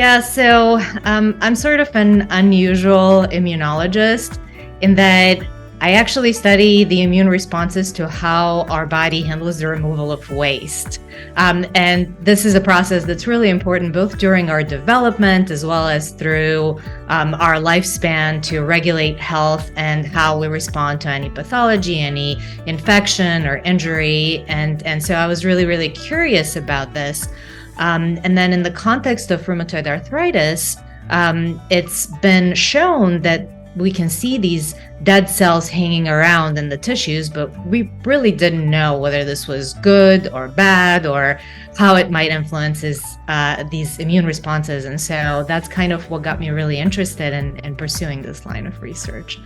I'm sort of an unusual immunologist in that I actually study the immune responses to how our body handles the removal of waste. And this is a process that's really important both during our development as well as through our lifespan to regulate health and how we respond to any pathology, any infection or injury. And so I was really, really curious about this. And then in the context of rheumatoid arthritis, it's been shown that we can see these dead cells hanging around in the tissues, but we really didn't know whether this was good or bad or how it might influence these immune responses. And so that's kind of what got me really interested in pursuing this line of research.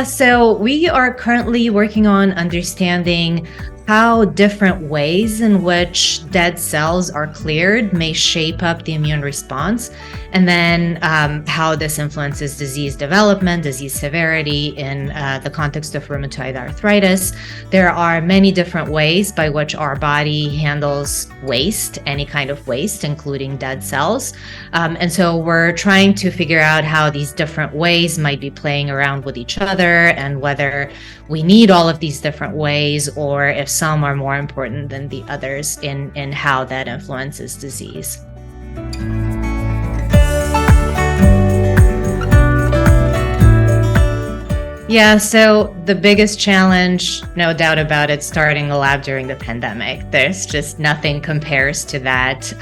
So we are currently working on understanding how different ways in which dead cells are cleared may shape up the immune response, and then how this influences disease development, disease severity in the context of rheumatoid arthritis. There are many different ways by which our body handles waste, any kind of waste, including dead cells. And so we're trying to figure out how these different ways might be playing around with each other and whether we need all of these different ways or if some are more important than the others in how that influences disease. So the biggest challenge, no doubt about it, starting a lab during the pandemic. There's just nothing compares to that.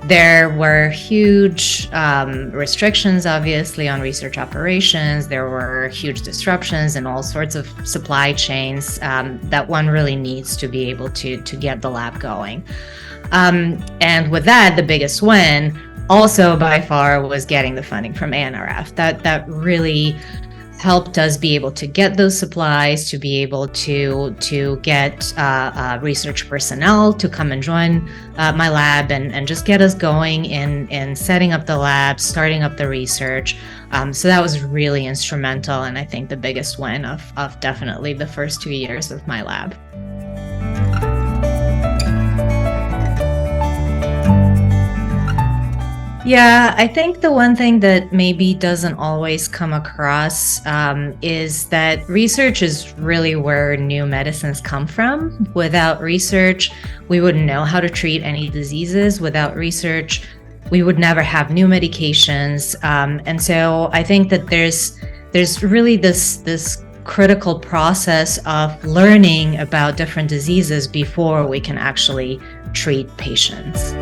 There were huge restrictions, obviously, on research operations. There were huge disruptions in all sorts of supply chains that one really needs to be able to get the lab going. And with that, the biggest win also by far was getting the funding from ANRF. That really helped us be able to get those supplies, to be able to get research personnel to come and join my lab and just get us going in setting up the lab, starting up the research. So that was really instrumental, and I think the biggest win of definitely the first 2 years of my lab. I think the one thing that maybe doesn't always come across is that research is really where new medicines come from. Without research, we wouldn't know how to treat any diseases. Without research, we would never have new medications. And so I think that there's really this critical process of learning about different diseases before we can actually treat patients.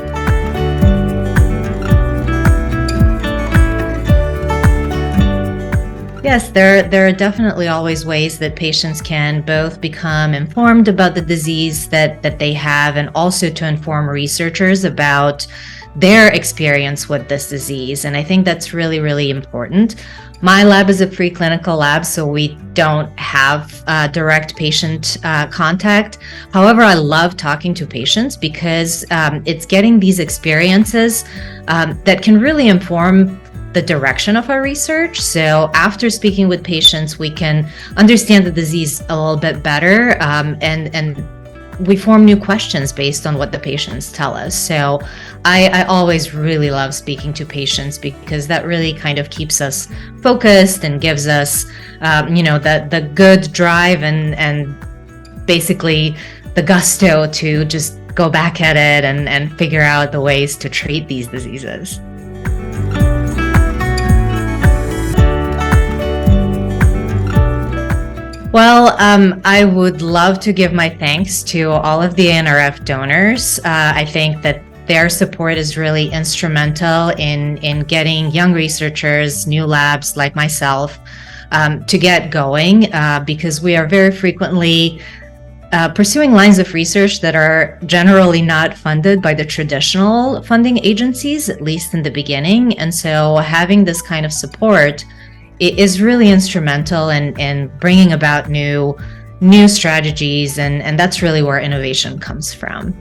Yes, there are definitely always ways that patients can both become informed about the disease that they have and also to inform researchers about their experience with this disease. And I think that's really, really important. My lab is a preclinical lab, so we don't have direct patient contact. However, I love talking to patients because it's getting these experiences that can really inform the direction of our research. So after speaking with patients, we can understand the disease a little bit better, and we form new questions based on what the patients tell us. So I always really love speaking to patients because that really kind of keeps us focused and gives us, the good drive and basically the gusto to just go back at it and figure out the ways to treat these diseases. Well, I would love to give my thanks to all of the ANRF donors. I think that their support is really instrumental in getting young researchers, new labs like myself, to get going because we are very frequently pursuing lines of research that are generally not funded by the traditional funding agencies, at least in the beginning. And so having this kind of support is really instrumental in bringing about new strategies, and that's really where innovation comes from.